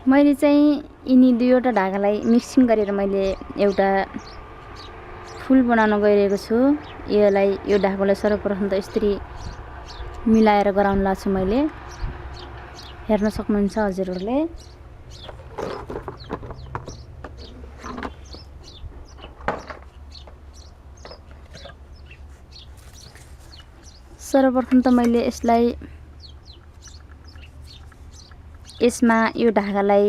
मैले चाहिँ यिनी दुईवटा धागालाई मिक्सिङ गरेर मैले एउटा फुल बनाउन गइरहेको छु। यसलाई यो धागोलाई सर्वप्रथम त यसरी मिलाएर गराउन लाग्छु मैले। हेर्न सक्नुहुन्छ हजुरहरूले। सर्वप्रथम त मैले यसमा यो धागालाई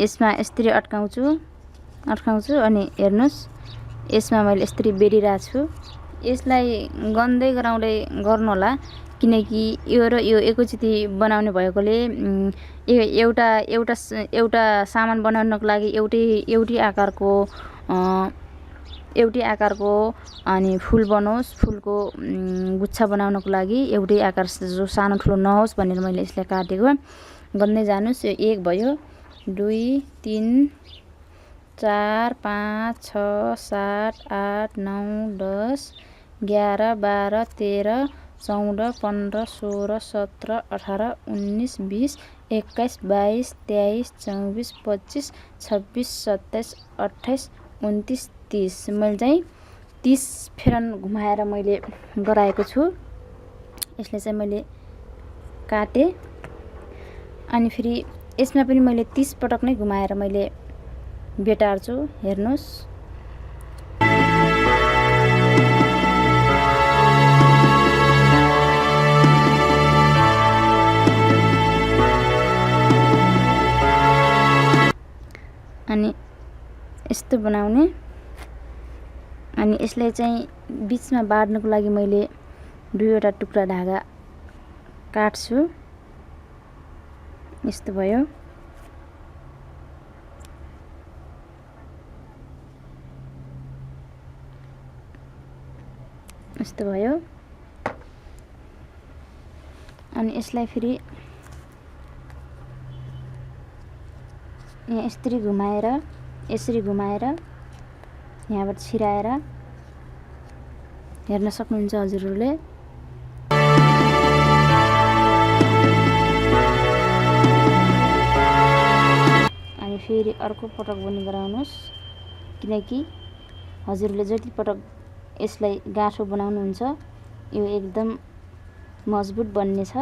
यसमा यसरी अड्काउँछु अनि हेर्नुस् यसमा मैले यसरी बेरिरहेको छु। यसलाई गन्दै गराउँदै गर्नु होला किनकि यो र यो एकैचोटि बनाउने भएकोले एउटा सामान बनाउनको लागि एउटै आकारको अनि फुल बनोस्। फुलको गुच्छा बनाउनको लागि एउटै आकार जो सानो ठुलो नहोस् भनेर मैले यसलाई काटेको। गन्दै जानुस्। यो 1 भयो, 2 3 4 5 6 7 8 9 10 11 12 13 14 15 16 17 18 19 20 21 22 23 24 25 26 27 28 29 30 मैले चाहिँ 30 फेरन घुमाएर मैले गराएको छु। यसले चाहिँ मैले काटे अनि फेरि यसमा पनि मैले 30 पटक नै घुमाएर मैले बेटार्छु। हेर्नुस् अनि यस्तो बनाउने। अनि यसलाई चाहिँ बीचमा बाड्नको लागि मैले दुईवटा टुक्रा धागा काट्छु। यस्तो भयो। यस्तो भयो। अनि यसलाई फेरि यहाँ यसरी घुमाएर यहाँबाट छिराएर हेर्न सक्नुहुन्छ हजुरहरूले। अनि फेरि अर्को पटक पनि गराउनुस् किनकि हजुरहरूले जति पटक यसलाई गाँठो बनाउनुहुन्छ यो एकदम मजबुत बन्नेछ।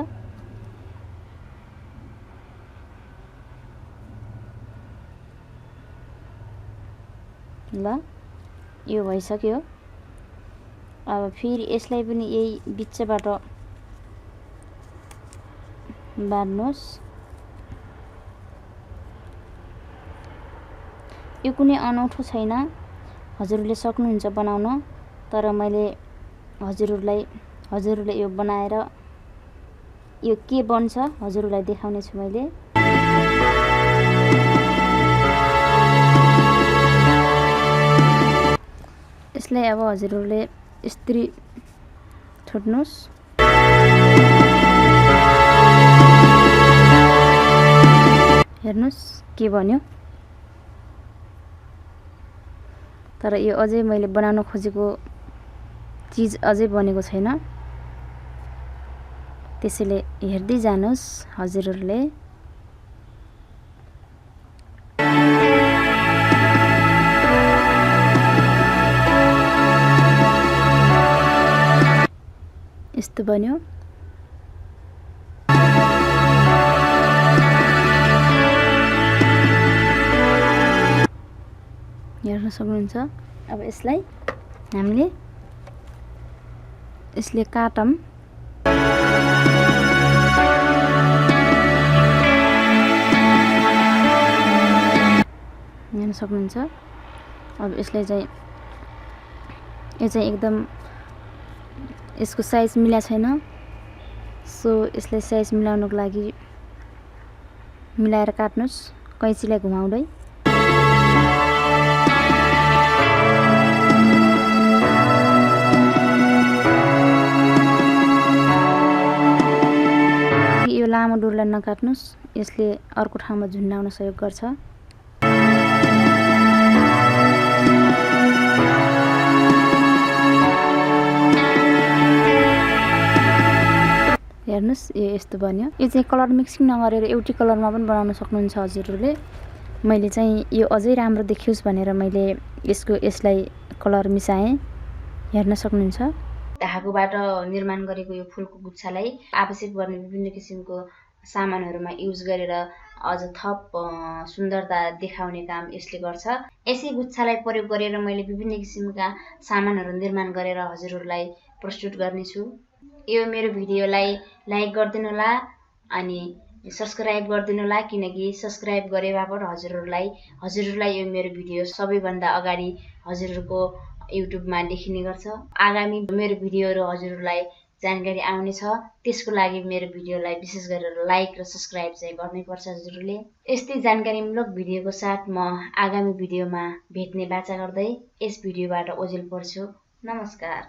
ल यो भइसक्यो। अब फेरि यसलाई पनि यही बिचबाट बाड्नुहोस्। यो कुनै अनौठो छैन, हजुरहरूले सक्नुहुन्छ बनाउन। तर मैले हजुरहरूले यो बनाएर यो के बन्छ हजुरहरूलाई देखाउने छु मैले। यसलाई अब हजुरहरूले यसरी छोड्नुस्। हेर्नुस् के बन्यो। तर यो अझै मैले बनाउन खोजेको चीज अझै बनेको छैन, त्यसैले हेर्दै जानुस् हजुरहरूले। यस्तो बन्यो। हेर्न सक्नुहुन्छ। अब यसलाई हामीले यसले काटौँ। हेर्न सक्नुहुन्छ। अब यसलाई चाहिँ यो चाहिँ एकदम यसको साइज मिला छैन, सो यसलाई साइज मिलाउनको लागि मिलाएर काट्नुस् कैँचीलाई घुमाउँदै। यो लामो डोरलाई नकाट्नुस्, यसले अर्को ठाउँमा झुन्डाउन सहयोग गर्छ। हेर्नुस् यो यस्तो बन्यो। यो चाहिँ कलर मिक्सिङ नगरेर एउटै कलरमा पनि बनाउन सक्नुहुन्छ हजुरहरूले। मैले चाहिँ यो अझै राम्रो देखियोस् भनेर मैले यसलाई कलर मिसाएँ, हेर्न सक्नुहुन्छ। धागोबाट निर्माण गरेको यो फुलको गुच्छालाई आवश्यक पर्ने विभिन्न किसिमको सामानहरूमा युज गरेर अझ थप सुन्दरता देखाउने काम यसले गर्छ। यसै गुच्छालाई प्रयोग गरेर मैले विभिन्न किसिमका सामानहरू निर्माण गरेर हजुरहरूलाई प्रस्तुत गर्नेछु। यो मेरो भिडियोलाई लाइक गरिदिनु होला अनि सब्सक्राइब गरिदिनु होला, किनकि सब्सक्राइब गरेबापत हजुरहरूलाई यो मेरो भिडियो सबैभन्दा अगाडि हजुरहरूको युट्युबमा देखिने गर्छ। आगामी मेरो भिडियोहरू हजुरहरूलाई जानकारी आउनेछ, त्यसको लागि मेरो भिडियोलाई विशेष गरेर लाइक र सब्सक्राइब चाहिँ गर्नैपर्छ हजुरहरूले। यस्तै जानकारीमूलक भिडियोको साथ म आगामी भिडियोमा भेट्ने बाचा गर्दै यस भिडियोबाट ओजेल पर्छु। नमस्कार।